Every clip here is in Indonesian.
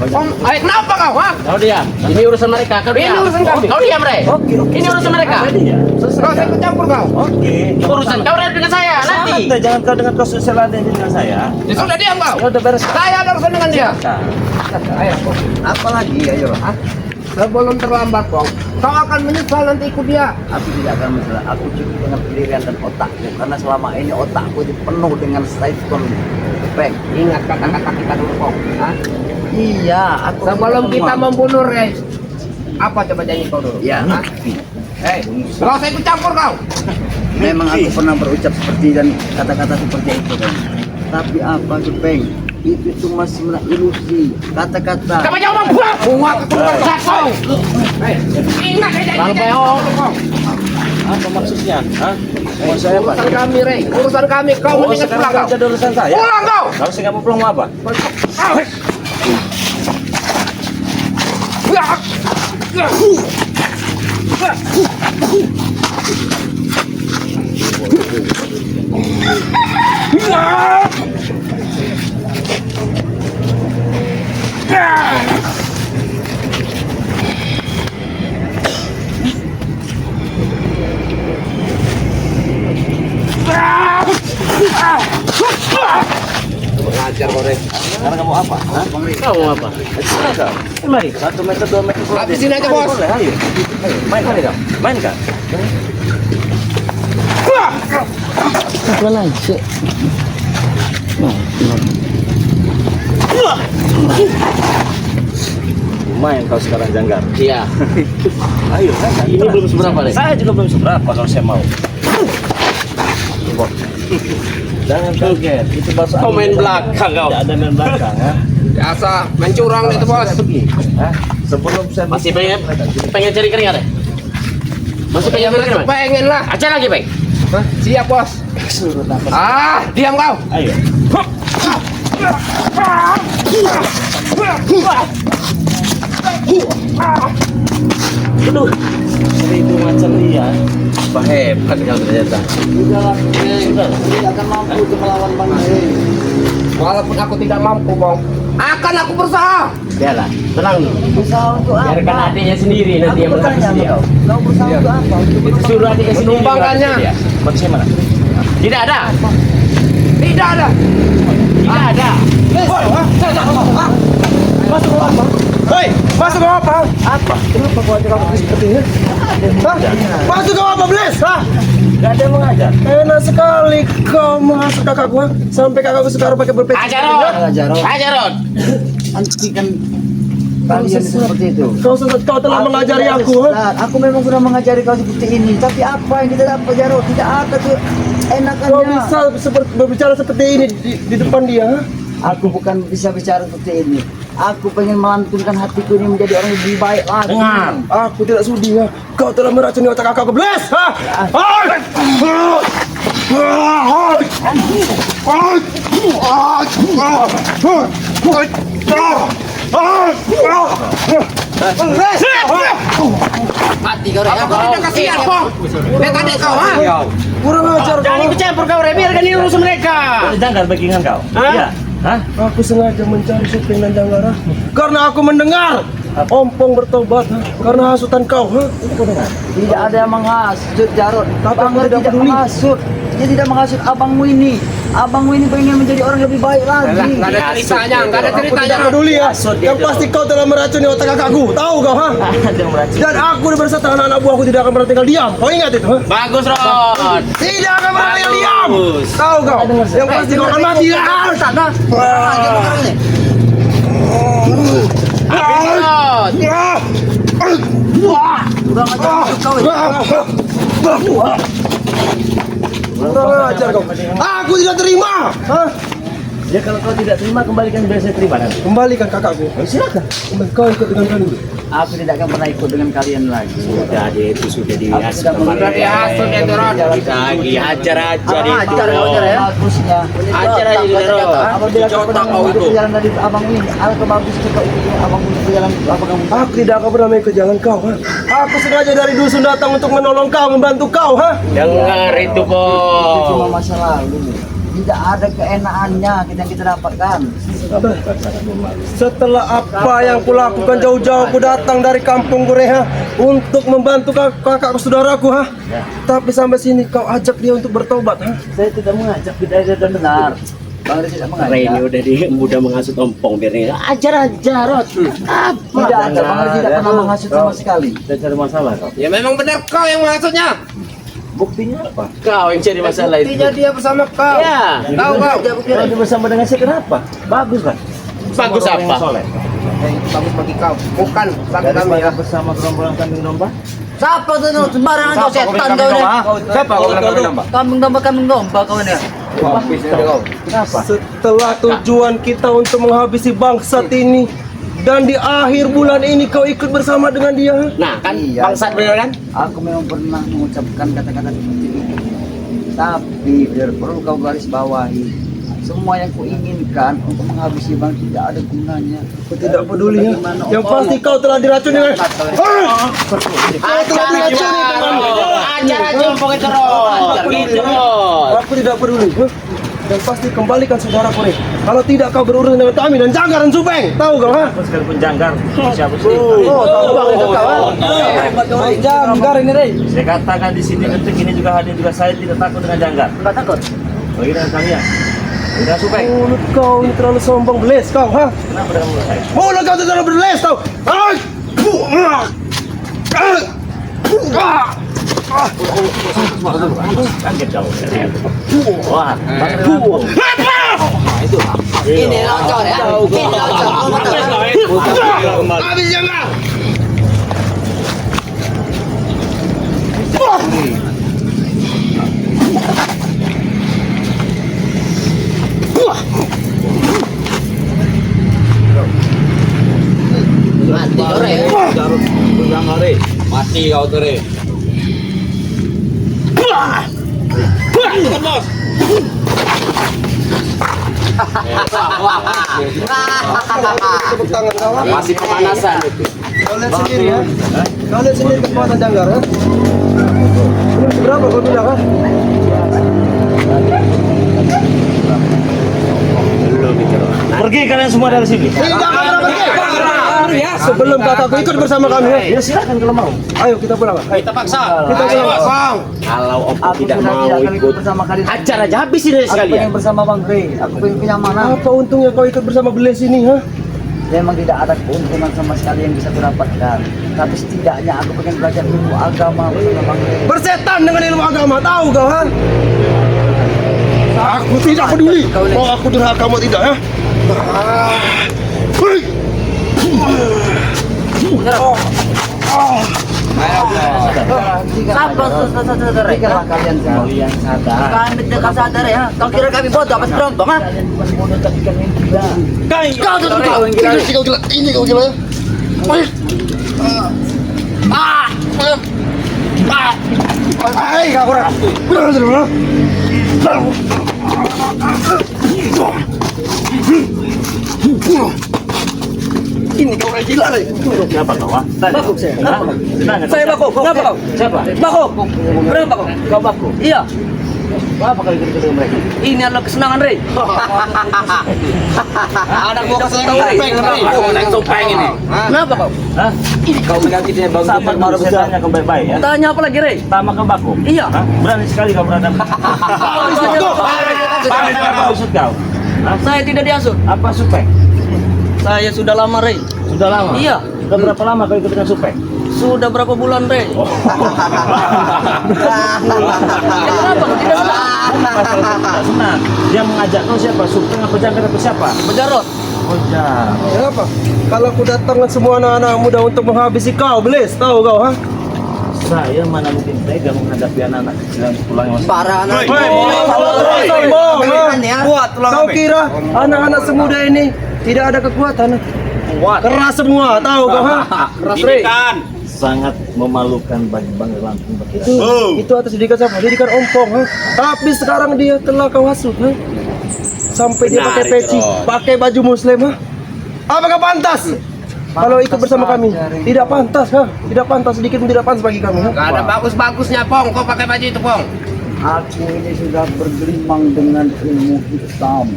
Kenapa kau? Kau diam. Ini urusan mereka. Kau diam. Ini urusan kami. Kau diam, Re. Ini urusan mereka. Kau saya campur kau. Urusan kau dengan saya nanti. Jangan kau dengan kasus selada dengan saya. Ya sudah diam kau. Ya udah beres. Saya ada urusan dengan dia. Ayo. Apalagi ayo. Sebelum terlambat kau akan menyesal nanti ikut dia. Aku tidak akan masalah. Aku cukup dengan pendirian dan otakku karena selama ini otakku penuh dengan siphon. Peng, Ingat kata-kata kita dulu kau. iya, aku Sebelum kita membunuh Ray, apa coba janji kau dulu? ya. Hei, kau saya ikut campur kau. Memang aku pernah berucap seperti dan kata-kata seperti itu kan. Tapi apa tuh Peng? Itu cuma sebenarnya ilusi kata-kata. Coba jawab buat kau. Hei, ingat saya janji kau. Apa maksudnya? Hah? Mau saya apa? Urusan kami Ray, urusan kami. Kau mendingan pulang kau. Jadi urusan saya. Pulang kau. Kalau saya nggak mau pulang mau apa? Mengajar kau Ray. Sekarang kamu apa? Hah? Kau mau apa? Mari, 1 meter 2 meter. Habisin aja, Bos. Boleh, ayo. Ayo, main kali kau. Main kan? Main kau sekarang Janggar. Iya. Ayo, main. Ini belum seberapa, Re. Saya juga belum seberapa kalau saya mau. Jangan kaget, itu bahasa Kau main belakang kau. Tidak ada main belakang, ya. Biasa mencurang itu bos. Hah? Sebelum saya Masih pengen cari keringat, Re? Masih pengen cari keringat? Pengen lah. Aja lagi, Bang. Siap bos. suruh nafas. Diam kau. Ayo. Aduh, 1000 macam iya. Hebat kau ternyata. Tidak akan mampu untuk melawan Bang Hei. Walaupun aku tidak mampu bang, akan aku berusaha. Biarlah, tenang dulu. Berusaha untuk apa? Biarkan adiknya sendiri nanti yang bertanya bertanya dia. kau berusaha untuk apa? Itu suruh adiknya sendiri. Menumbangkannya. dia. Maksudnya mana? Tidak ada. Tidak ada. Tidak ada. Masuk apa? Hei, masuk apa? Apa? Kenapa kau ajak aku seperti ini? Masuk apa, Bles? Gak ada yang mengajar. Enak sekali kau menghasut kakakku, sampai kakakku sekarang pakai berpeci. Ajaron. Ajaron. Nanti kan kalian seperti itu. Kau telah mengajari aku. Aku memang sudah mengajari kau seperti ini. Tapi apa yang tidak dapat Jarod? Tidak ada tuh enakannya. Kau bisa berbicara seperti ini di depan dia. Aku bukan bisa bicara seperti ini. Aku pengen melantunkan hatiku ini menjadi orang lebih baik lagi. Dengar, aku tidak sudi ya. Kau telah meracuni otak kakakku, Bles. Mati kau, Re. Aku tidak kasihan, Bang. Lihat adik kau, kurang ajar Jangan kau. ikut campur kau, Re. Biarkan ini urusan mereka. Jangan backingan kau. Hah? Iya. Hah? Aku sengaja mencari Suping dan Janggara karena aku mendengar Ompong bertobat karena hasutan kau. Tidak ada yang menghasut Jarod. Tapi Abang aku tidak tidak peduli. menghasut. Dia tidak menghasut abangmu ini. Abangmu ini pengen menjadi orang lebih baik lagi. Nggak ada ceritanya, nggak ada Aku ceritanya. tidak peduli ya. Hasut dia Yang itu. pasti kau telah meracuni otak kakakku. Tahu kau, ha? Ada yang meracuni. Dan aku berserta anak-anak buahku tidak akan pernah tinggal diam. Kau ingat itu, ha? Bagus, Ron. Tidak akan pernah tinggal diam. Bagus. Tahu kau? Yang pasti kau akan mati. Ron. Kurang ajar kau. Kurang ajar kau. Aku tidak terima. Hah? Ya kalau kau tidak terima kembalikan biar saya terima nanti. Kembalikan kakakku. Silakan. Kau ikut dengan kami. Aku tidak akan pernah ikut dengan kalian lagi. Sudah dia itu sudah Aku dihasut sudah kemarin. Sudah dihasut ya, Ron. Kita lagi hajar aja di Ajar kau ajar ya. Bagusnya. Ajar aja di Ron. Apabila kau Jotak pernah kau mengikuti itu. jalan dari abang ini, alangkah bagus jika abang itu jalan apa kamu? Aku tidak akan pernah mengikut jalan kau. Ha? Aku sengaja dari dusun datang untuk menolong kau, membantu kau. Ha? Dengar itu, Itu cuma Bos. masa lalu. tidak ada keenakannya yang kita dapatkan. Setelah apa yang kulakukan jauh-jauh aku datang dari kampung Gureha untuk membantu kakak saudaraku ha. Tapi sampai sini kau ajak dia untuk bertobat ha. Saya tidak mengajak, tidak ada benar. Bang Ray tidak mengajak. Ray ini udah menghasut ompong biar ini. Ajar aja Rod. Tidak ada, Bang Ray tidak pernah menghasut sama sekali. Kita cari masalah kau. Ya memang benar kau yang menghasutnya. Buktinya apa? Kau yang cari masalah itu. Buktinya dia bersama kau. Ya. Tahu kau? Kalau dia bersama dengan saya kenapa? Bagus kan? Bagus Orang yang apa? soleh. Bagus bagi kau. Bukan bagi kami Daripada ya. bersama gerombolan kambing domba. Siapa tuh sembarangan kau setan kau ini? Siapa kau bilang kami nambah? Kambing domba kau ini. Kenapa? Setelah tujuan kita untuk menghabisi bangsat ini dan di akhir bulan ini kau ikut bersama dengan dia ha? Nah kan Iya. bangsat bener kan? Aku memang pernah mengucapkan kata-kata seperti itu. Tapi biar perlu kau garis bawahi, semua yang kuinginkan untuk menghabisi bang tidak ada gunanya. Aku tidak peduli ya. Yang pasti kau telah diracuni dengan Ajar aja ompong itu Rod. Gitu Rod. aku tidak peduli. Ha? Yang pasti kembalikan saudaraku nih. Kalau tidak kau berurusan dengan kami dan Janggar dan Supeng. Tahu kau ha? Aku sekalipun janggar. Siapa sih? Oh, tahu bang itu kau ha? Janggar ini Rey. Saya katakan di sini detik ini juga hadir juga saya tidak takut dengan janggar. Enggak takut. Bagi dengan kalian. Bagi dengan Supeng. Mulut kau ini terlalu sombong beles kau ha? Kenapa dengan mulut saya? Mulut kau terlalu beles tau. Kaget kau. Wah. Ini loncat ya. Ini loncat. Habis Janggar. Mati orang. Mati kau tuh Re. Tepuk tangan kau ha? Masih pemanasan itu. Kau lihat sendiri ya. Kau lihat sendiri kekuatan Janggar ha? Berapa kau bilang ha? Pergi kalian semua dari sini. Tidak kau pergi. Sebelum kakakku ikut bersama kami ya. Ya silakan kalau mau. Ayo kita pulang ha? Kita paksa. Kita pulang. Kalau ompong Aku tidak sudah mau tidak akan ikut, ikut bersama kalian. ajar aja habisin aja Aku sekalian. pengen bersama Bang Ray. Aku pengen kenyamanan. Apa untungnya kau ikut bersama beles ini ha? Memang tidak ada keuntungan sama sekali yang bisa kudapatkan. Tapi setidaknya aku pengen belajar ilmu agama bersama Bang Ray. Bersetan dengan ilmu agama, tahu kau ha? Aku tidak peduli. Mau aku durhaka mau tidak ya? Sabar, pikirlah kalian semua. Kalian sadar. Kami tidak sadar ya. Kau kira kami bodoh apa serombong ha? Bukan bodoh tapi kami yang gila. Kau tuh kau yang gila. Ini kau gila, ini kau gila ya? Hai, kau kurang. Ini kau orang gila nih. Siapa kau? Bakuk saya. Saya bakuk. Kenapa kau? Siapa? Bakuk. Berapa kau? Kau baku. Iya. Apa kau ikut dengan mereka? Ini adalah kesenangan Ray. Anak gua kesel kau Re. Anak Supeng ini. Kenapa kau? Hah? Kau menyakiti dia Bang Sabar baru saya tanya kau baik-baik ya. Tanya apa lagi Ray? Pertama kau baku. Iya. Hah? Berani sekali kau beradab. Apa maksud kau? Hah? Saya tidak diasur. Apa Supeng? Saya sudah lama Ray. Sudah lama? Iya. Sudah berapa lama kau ikut dengan Supeng? Sudah berapa bulan Ray? Kenapa kau tidak senang? Tidak senang. Dia mengajak kau siapa? Supeng apa Jangkar apa siapa? Bejarot. Oh Jangkar. Kenapa? Kalau aku datangkan semua anak-anak muda untuk menghabisi kau, beles, tahu kau ha? Saya mana mungkin tega menghadapi anak-anak kecil yang pulang masih. Para anak. Sombong, ha? ya. Kau kira anak-anak semuda ini tidak ada kekuatan? Keras semua, tahu kau ha? Keras Ray. Sangat memalukan bagi Bang Lampung Bekasi. Itu atas didikan siapa? Didikan ompong ha? Tapi sekarang dia telah kau hasut ha? Sampai dia Benar pakai itu, peci, Rod. pakai baju muslim ha? Apakah pantas? Kalau ikut bersama kami, tidak pantas ha? Tidak pantas, sedikit pun tidak pantas bagi kami ha? Gak ada bagus-bagusnya Pong. Kau pakai baju itu Pong. Aku ini sudah bergelimang dengan ilmu hitam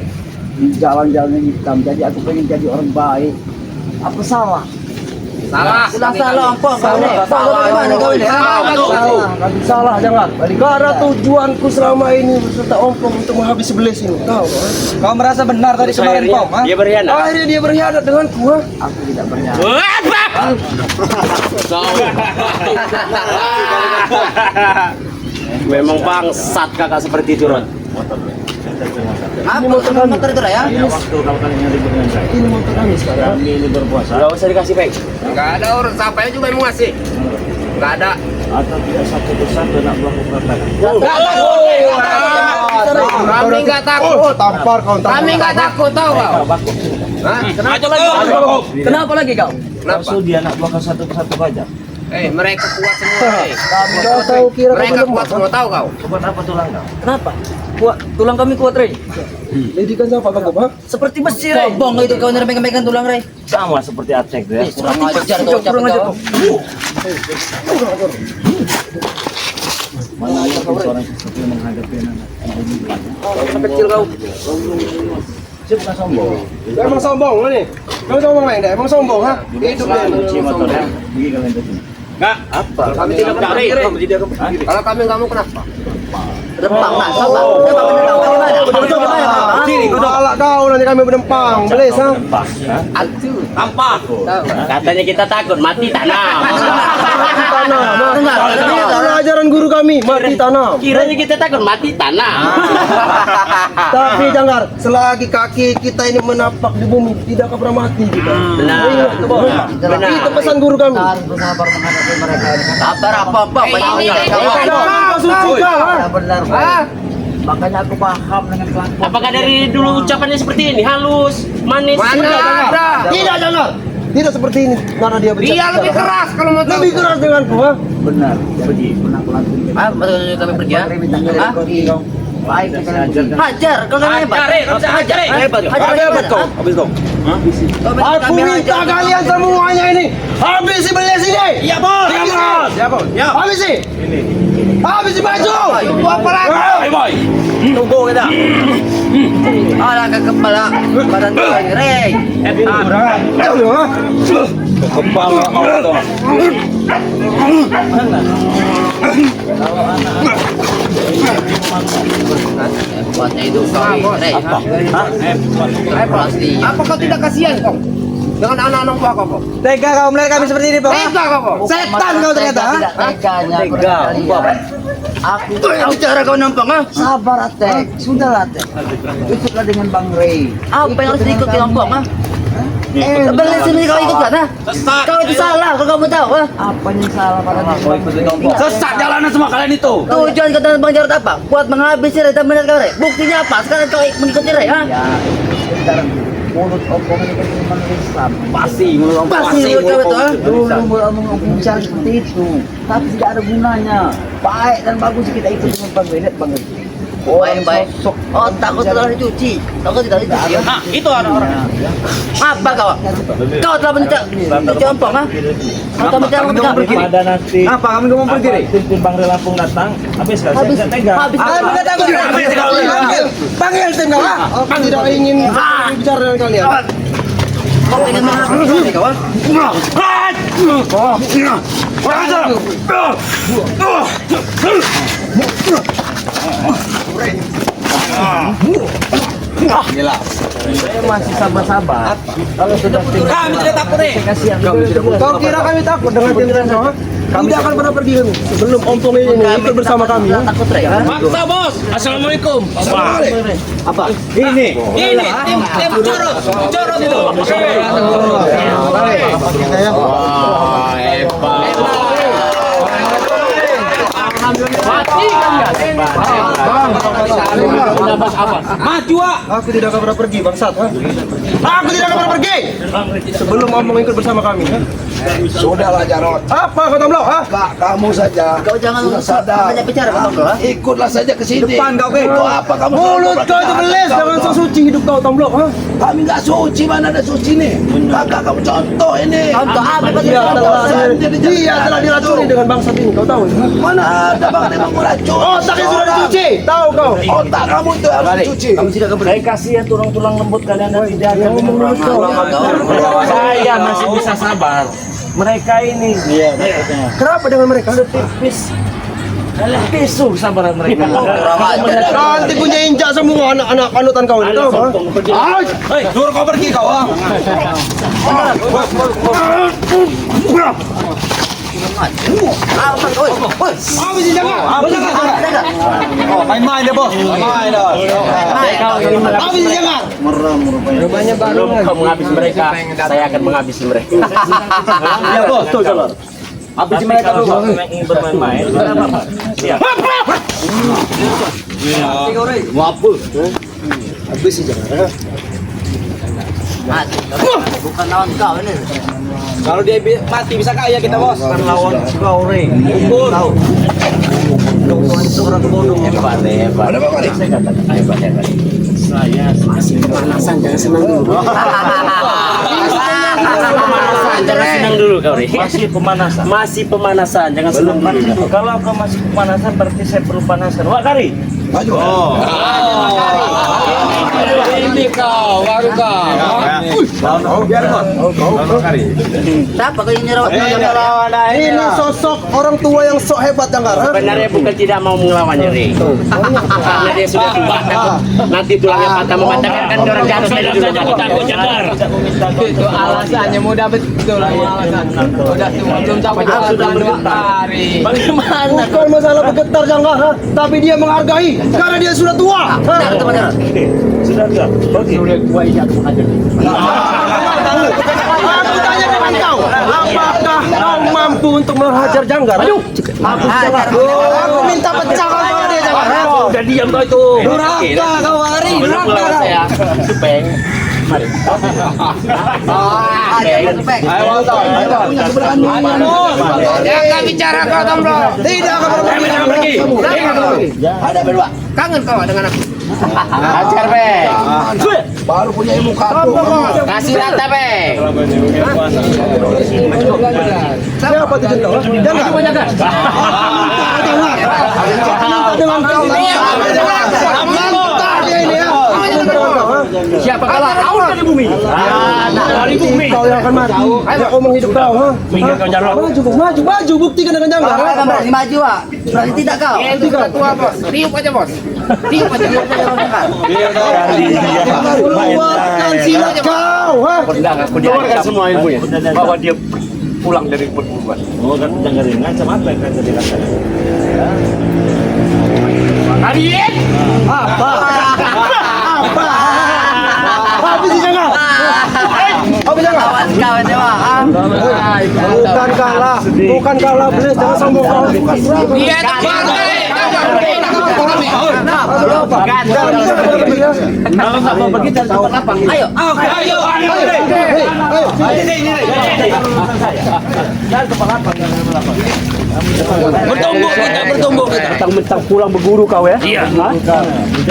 di jalan-jalan yang hitam. Jadi aku pengen jadi orang baik. Apa salah? Salah. Salah apa? Bagaimana kau ini? Salah jangan. Karena tujuanku selama ini beserta Ompong untuk menghabisi Belis ini. Tahu? Kau merasa benar tadi kemarin, Pom? Dia berkhianat. Akhirnya dia berkhianat denganku. Ha? Aku tidak berniat. Memang bangsat kakak seperti itu, Ron. Ini motor kami. Motor itu ya? Waktu kalau kalian libur dengan saya. Ini motor kami sekarang. Kami libur puasa. Enggak usah dikasih, Peng. Enggak ada orang siapa juga yang mau ngasih. Enggak ada. Atau tidak satu persatu nak melakukan katakan. Kami enggak takut. Tampar kau. Kami enggak takut tahu kau. Hah? Kenapa lagi? Kenapa lagi kau? Kenapa? Maksud dia nak melakukan satu persatu saja. Mereka kuat semua. Kau tahu kira Mereka kau kuat semua tahu kau. Buat apa tulang kau? Kenapa? Kuat, tulang kami kuat, Rey. Didikan siapa kau? Ha? Seperti besi, Rey. Bong itu kau megang tulang, Rey. Sama seperti Aceh ya. Kurang ajar kau ucapin kau. Mana ada seorang seperti yang menghadapi anak. Kecil kau. Dia bukan sombong. Emang sombong nih. Kau sombong main deh. Emang sombong ha? Hidup dia. Kunci motornya. Gigi kalian tadi. Apa? Kami tidak berdiri. Kalau kami enggak mau kenapa? Rempang nak, sabar. Rempang menentang bagaimana? Sini kau galak kau nanti kami berdempang. Belis ha? Tampak. Katanya kita takut mati tanam. Tanam. Ini ajaran guru kami mati tanam. Kiranya kita takut mati tanam. Tapi Janggar, selagi kaki kita ini menapak di bumi, tidak akan pernah mati kita. Benar. Ingat itu, Bang. Benar. Itu pesan guru kami. Harus bersabar menghadapi mereka ini. Sabar apa-apa, banyak Kau suci kau, ha? Benar, Pak. Makanya aku paham dengan kelakuan. Apakah dari dulu ucapannya seperti ini? Halus, manis. Tidak, Janggar. Tidak, Janggar. Tidak seperti ini. Mana dia berbicara? Dia lebih keras kalau mau tahu. Lebih keras denganku, ha? Benar. Jadi pernah aku lakuin. Betul kami pergi ya? Baik, Hajar, kau kan hebat. Hajar. Hebat kau. Habis dong. Aku minta kalian semuanya ini habisi Belis ini. Iya, Bos. Ya, Bos. Habisi. Habisi baju. Tunggu apa lagi? Tunggu kita. Alah ke kepala badan kau ini, Rey. Kepala auto. Kuatnya itu kau, Rey. Pasti. Apa kau tidak kasihan kau? Dengan anak-anak tua kau? Tega kau melihat kami seperti ini, Pak. Tega kau. Setan kau ternyata, ha? Tega. Aku Tahu cara kau nampang ah? sabar, Atek. Sudahlah, Atek. Ikutlah dengan Bang Ray. Apa yang harus diikut di Lampung ah? Beli sini kau ikut kan ah? Kau itu salah, kau kamu tahu ah? Apa yang salah pada Sesat jalanan semua kalian itu. Tujuan kata Bang Jarod apa? Buat menghabisi Rey dan benar kau Rey. Buktinya apa? Sekarang kau mengikuti Rey ah? Ya, sekarang mulut Opong ini kan cuma Islam. Pasti mulut Pasti mulut kau itu ah? Dulu mulut Opong bicara seperti itu, tapi tidak ada gunanya. Baik dan bagus kita ikut dengan Bang Ray. Lihat Bang Ray. Baik. Oh takut telah dicuci. Takut tidak dicuci. Nah, itu orang-orang. Apa kau? Kau telah mencompong ah? Kau telah mencompong. Pada nanti Apa kami ngomong pergi, Ray? tim Bang Ray Lampung datang, habis kan saya tidak tega. Habis. Panggil tim kau, ha? Aku tidak ingin bicara dengan kalian. Kau pengen menghabisi kau ah? Saya masih sabar-sabar. Kalau sudah Kami tidak takut deh. kasihan. Kau kira kami takut dengan tim kau, ha? Tidak akan pernah pergi kami sebelum Ompong ini ikut bersama kami, ha? Takut Rey ah? Maksa, Bos. Assalamualaikum. Apa? Ini Ini tim Corot. Corot itu. Wah, hebat. Mati kan Maju ah. Aku tidak akan pernah pergi, bangsat, ha? Aku tidak akan pernah pergi sebelum Ompong ikut bersama kami, ha? Sudahlah Jarot. Apa kau Tomblok? Kamu saja. Kau jangan sudah sadar. banyak bicara Kak Tomblok. Ikutlah saja ke sini. Depan kau, Be. Untuk apa kamu? Mulut kau itu beles, jangan sok suci hidup kau Tomblok. Kami nggak suci, mana ada suci nih? Kakak kamu contoh ini. Contoh apa Pak Dia telah diracuni dengan bangsat ini, kau tahu? Mana ada bang yang meracun? Otaknya sudah dicuci, tahu kau? Otak kamu itu harus dicuci. Kamu tidak Saya kasihan tulang-tulang lembut kalian dan tidak ada mulut kau. Saya masih bisa sabar. Mereka ini Kenapa dengan mereka? tipis. Pisu sabaran mereka. Nanti punya injak semua anak-anak panutan kau ini, tahu kau? Hei, suruh kau pergi kau. Main-main deh bos. Main dah. Rupanya baru. Kau menghabisi mereka, saya akan menghabisi mereka. Ya bos, tuh jalan. Habisi mereka dulu. Kalau ingin bermain-main, kenapa Pak? Siap. Habis sih jangan. Bukan lawan kau ini. Kalau dia mati bisa kaya kita bos. Lawan kau, Re. Tahu. Seorang bodoh. Hebat. Ada apa nih? Saya katakan hebat. Saya masih pemanasan, jangan senang dulu. Jangan senang dulu kau, Re. Masih pemanasan, jangan senang dulu. Kalau kau masih pemanasan, berarti saya perlu panaskan. Wah, Kari. Maju. Ini kau, baru kau. Biar bos. Siapa kau yang nyerawat? Ini sosok orang tua yang sok hebat Janggar. Sebenarnya bukan tidak mau melawannya, Re. Karena dia sudah tua. Nanti tulangnya patah mengatakan kan orang jatuh saya dulu takut jangan. Itu alasannya mudah betul alasan. Udah tua belum sampai sudah 2 hari. Bagaimana? Bukan masalah bergetar Janggar, tapi dia menghargai karena dia sudah tua. Benar itu benar. Sudah. Oke. Aku tanya dengan kau, apakah kau mampu untuk menghajar Janggar? Ayo, aku minta pecahan sama dia Janggar. Udah diam kau itu. Durhaka kau hari, durhaka. Saya supeng. Mari. Ayo Jangan bicara kau Tomblok. Tidak akan Pergi. Ada berdua. Kangen kau dengan aku. Ajar, Beng. Baru punya ilmu kartu. Kasih rata, Beng. Siapa tuh Janggar? Janggar. Dengan kau. Mantap dia ini ya. Siapa kalah? Kau dari bumi. Dari bumi. Kau yang akan mati. Ya kau menghidup kau, ha? Minggir kau jalan. Maju, buktikan dengan Janggar. Kau akan berani maju, Pak. Berani tidak kau? Itu sudah tua, Bos. Tiup aja, Bos. Tiup aja. Keluarkan silat kau, ha? Keluarkan semua ilmunya. Bawa dia pulang dari perguruan. Oh, kan jangan ngancam apa yang kata dikatakan. Kalian Apa? Habis sih Janggar. Habis Janggar. Kawan-kawan ya, Pak. Bukan kalah, bener. Jangan sombong kau. Dia teman, Kalau nggak mau pergi dari tempat lapang. Ayo. Ayo. Jangan tempat lapang. bertumbuk. Mentang-mentang pulang berguru kau ya? Iya.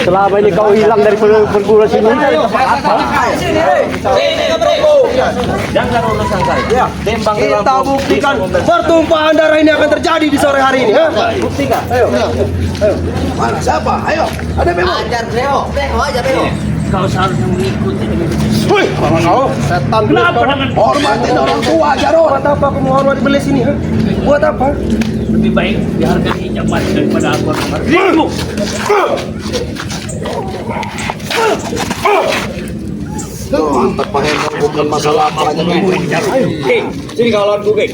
Selama ini kau hilang dari perguruan sini. Jangan urusan saya. Tembang Kita buktikan pertumpahan darah ini akan terjadi di sore hari ini. Ha? Buktikan. Mana siapa? Ayo. Ada bemo. Ajar Beo. Beo aja Beo. Kau seharusnya mengikuti. Wih, kau setan. Kenapa dengan Hormatin orang tua, Jarot. Buat apa aku menghormati belis ini? Ha? Buat apa? lebih baik dihargai hijab mati daripada aku nomor ribu. Mantap Pak Hendra, bukan masalah apa aja bemo. Sini kau lawan gue.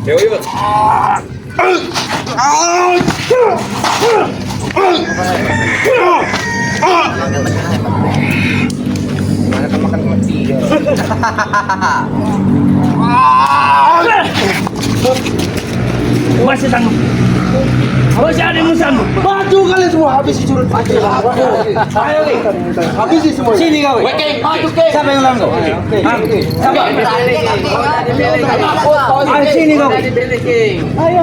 Dewi, Bos. Masih sanggup. Masih ada musan. Maju kalian semua, habisi curut. Ayo, habisi semua. Sini kau. Maju ke. Siapa yang ulang kau? Ayo sini kau. Ayo.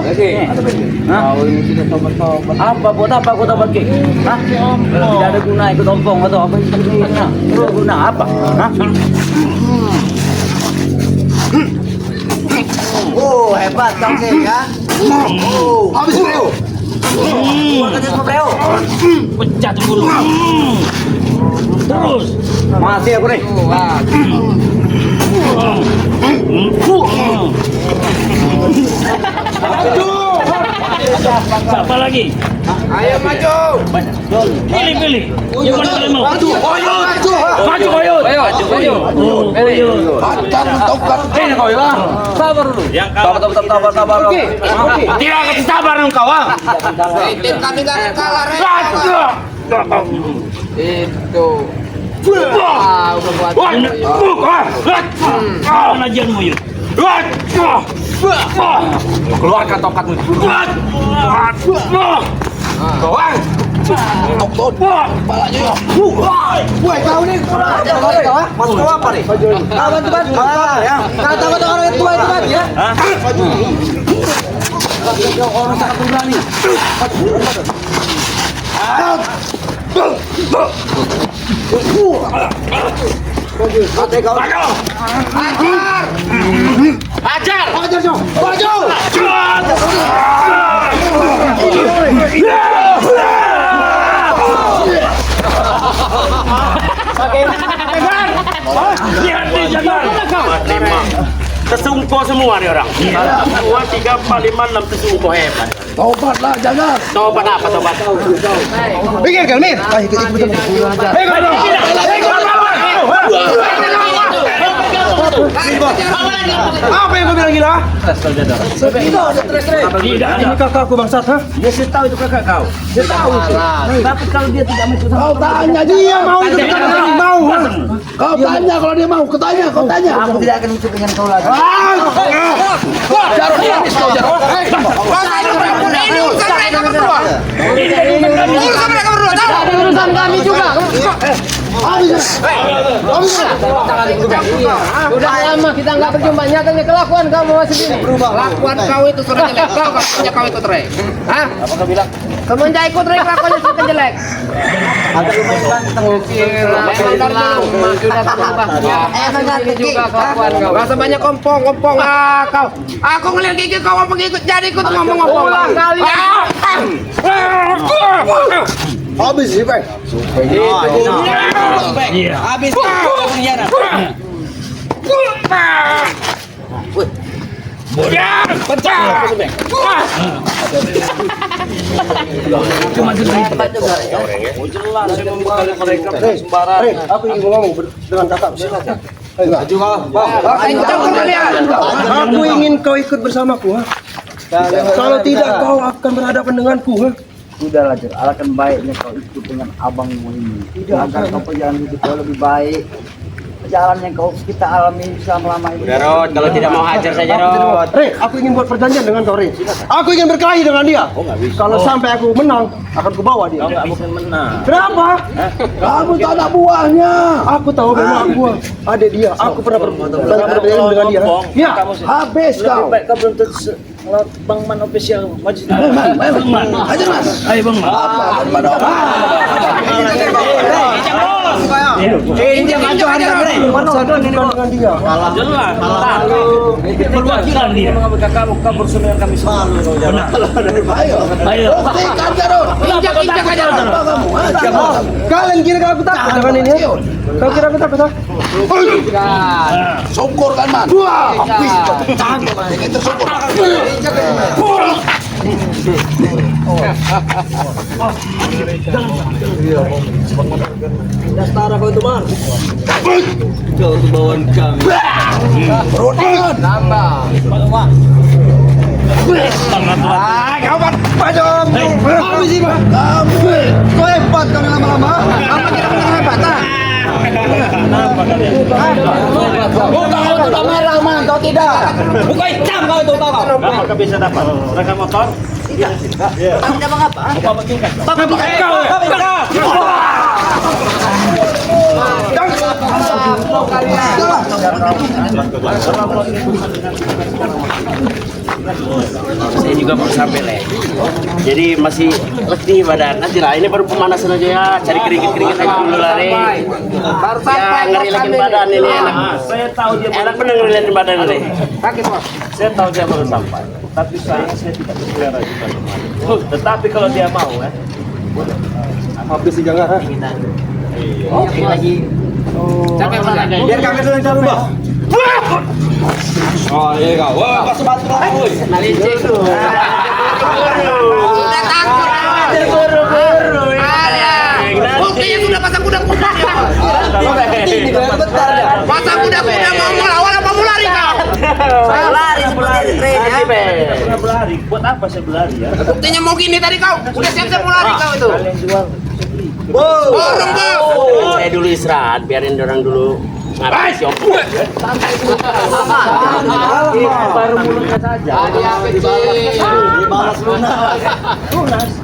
Apa buat apa kau tobat ke? Hah? Tidak ada guna ikut ompong atau apa itu guna? Guna apa? Hah? Oh, hebat kau sih ya. Habis Bro. Kerja sama Bro. Pecah tuh dulu. Terus. Masih aku nih. Siapa lagi? Ayo maju. Pilih. Yang mana kalian mau? Maju. Maju Koyot. Maju. Oh, Koyot. Akan tokat. Ini kau ya. Sabar dulu. Sabar. Oke. Tidak kasih sabar engkau, ah. Tim kami gak kalah. Itu. Udah buat. Ajarmu yuk. Keluarkan tongkatmu. Woi, kau nih. Masuk kau apa nih? Bantu. Ya. Kata orang tua itu kan ya. Orang sangat berani. Ajar, Jong. Maju. Lihat nih, jangan. Tersungko semua nih orang. 2, 3, 4, 5, 6 tersungko hebat. Tobatlah jangan. Tobat apa tobat? Pikir kan, Mir? Ikut betul. Apa yang kau bilang gila? Tidak Ini kakakku bangsat, ha? Dia sudah tahu itu kakak kau. Dia tahu itu. Tapi kalau dia tidak mau Kau tanya Dia mau ikut kakak mau. Ha? Kau tanya kalau dia mau. Kau tanya. aku tidak akan ikut dengan kau lagi. Jarod habis kau Jarod. Ini urusan mereka berdua. Urusan mereka berdua. Urusan kami juga. Udah lama kita nggak berjumpa, nyatanya kelakuan kamu masih gini. Kelakuan kau itu sudah jelek, kelakuannya kau itu Rey. Hah? Apa kau bilang? Semenjak ikut Rey kelakuannya sudah jelek. Agak lumayan ganteng. Memang dari lama sudah berubah. Ini juga kelakuan kau. Rasa banyak kompong kau. Aku ngeliat gigi kau apa ikut jadi ikut ngomong-ngomong. Ulang kali. Habis sih, Pak. Habis punya Aku ingin ngomong dengan kakak. Aku ingin kau ikut bersamaku, ha? Kalau tidak kau akan berhadapan denganku, ha? Sudahlah, Jer. Alangkah baiknya kau ikut dengan abangmu ini. Agar kau perjalanan hidup kau lebih baik. Perjalanan yang kita alami selama ini. Udah Rod, kalau tidak mau hajar saja Rod. Re, aku ingin buat perjanjian dengan kau, Re. Aku ingin berkelahi dengan dia. Kalau sampai aku menang, akan kubawa dia. Kau bukan menang. Kenapa? Kamu tak ada buahnya. Aku tahu memang aku adik dia. Aku pernah berbicara dengan dia. Ya, Habis kau. Lebih baik kau beruntut lewat Bang Man official Majlis. Hajar Mas. Ayo Bang. Ini maju hajar persaudara dengan dia. Jelas. Perwakilan dia. mengambil kakakmu kabur dengan kami semua. Ayo. Buktikan Jarod. Injak aja. Kalian kira aku takut dengan ini? Ya? Kau kira aku takut, ha? Syukur kan Man. Wah, habis. Kita syukur. Dastara kau itu Man. Kau itu bawaan kami. Beruntun. Nambah. Habis sih, Pak. Kau hebat kau lama-lama. Apa kita punya hebat? Kau sudah merah Man. Kau tidak. Bukan hitam kau itu kau. Berapa kau bisa dapat? Rekam motor? kita. Kami tidak mengapa. Bapak Saya juga baru sampai Le. Jadi masih letih badan. Nanti lah ini baru pemanasan aja ya. Cari keringet-keringet aja dulu lah Le. Baru Ya sampai. ngerilakin badan ini enak. Saya tahu dia Enak bener ngerilakin badan Le. Kaki bos. saya tahu dia baru sampai. Tapi saya tidak berselera juga teman. Tetapi kalau dia mau ya. Habis sih jangan. Oke lagi. Capek bos. Biar kami dulu yang cari, Bos. Oh, iya kau. Wah, pas bantu aku. Nalincing. Sudah takut. Buru-buru. Buktinya sudah pasang kuda-kuda dia. Ini bentar ya. Pasang kuda-kuda mau melawan apa mau lari kau? Lari seperti tren ya. Pernah berlari. Buat apa saya berlari ya? Buktinya mau gini tadi kau. Udah siap-siap mau lari kau itu. Kalian jual. Borong bos. Saya dulu istirahat, biarin orang dulu ngapain siop. Baru mulutnya saja. Balas lunas.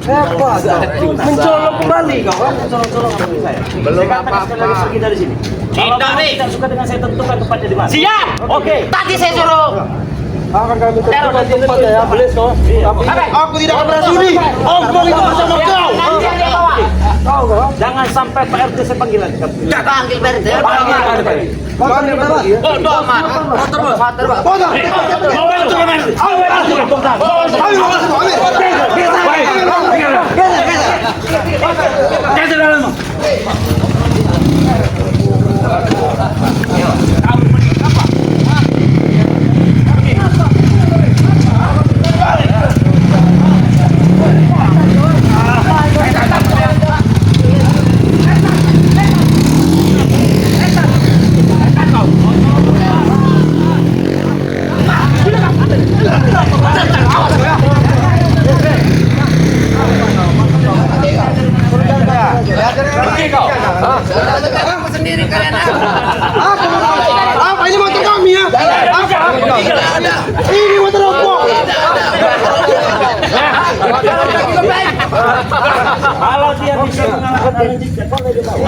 Hebat. Mencolok kembali kau kan. Mencolok-colok kembali saya. Belum apa-apa. Lagi pergi dari sini. Kalau Tidak, kamu nih. tidak suka dengan saya tentukan tempatnya di mana. Siap. Oke. Tadi saya suruh. Akan kami tentukan tempatnya ya, Belis kau. Tapi aku tidak akan bersudi. Ompong itu bersama kau. Jangan sampai Pak RT saya panggil lagi. Panggil BRT. Panggil berapa? Bodoh amat. Motor bos. Motor bos. Foto. Aku sendiri kalian. Apa ini motor kami ya? Ini motor ompong. Kalau dia bisa mengalahkan Alan Jijak, kau lagi tahu.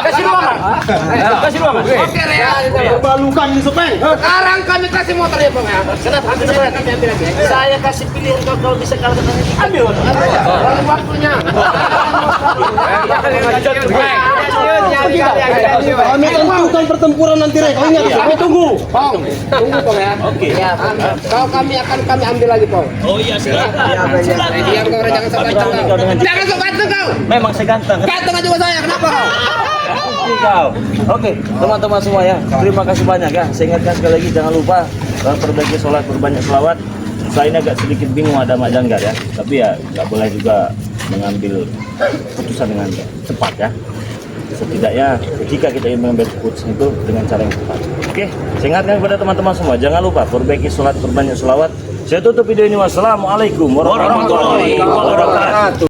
Kasih ruangan. Kasih ruangan. Oke Rea. Balukan ini sepeng. Sekarang kami kasih motor ya bang ya. Kenapa? Kami ambil lagi. Saya kasih pilihan kalau bisa kalahkan Alan Jijak. Ambil. Lalu waktunya. Kami tentukan pertempuran nanti Rek. Kau ingat, kami tunggu. Pong, tunggu Pong ya. Oke. Kau kami akan kami ambil lagi Pong. Oh iya silakan. Diam kau jangan sok ganteng kau. Jangan sok ganteng kau. Memang saya ganteng. Ganteng aja saya kenapa kau? Kau. Oke, teman-teman semua ya. Terima kasih banyak ya. Saya ingatkan sekali lagi jangan lupa perbaiki sholat, berbanyak selawat. Saya ini agak sedikit bingung ada Mak Janggar ya. Tapi ya nggak boleh juga mengambil keputusan dengan cepat ya. Setidaknya ketika kita ingin mengambil keputusan itu dengan cara yang tepat. Oke, saya ingatkan kepada teman-teman semua jangan lupa perbaiki sholat, berbanyak selawat. Saya tutup video ini. Wassalamualaikum warahmatullahi wabarakatuh.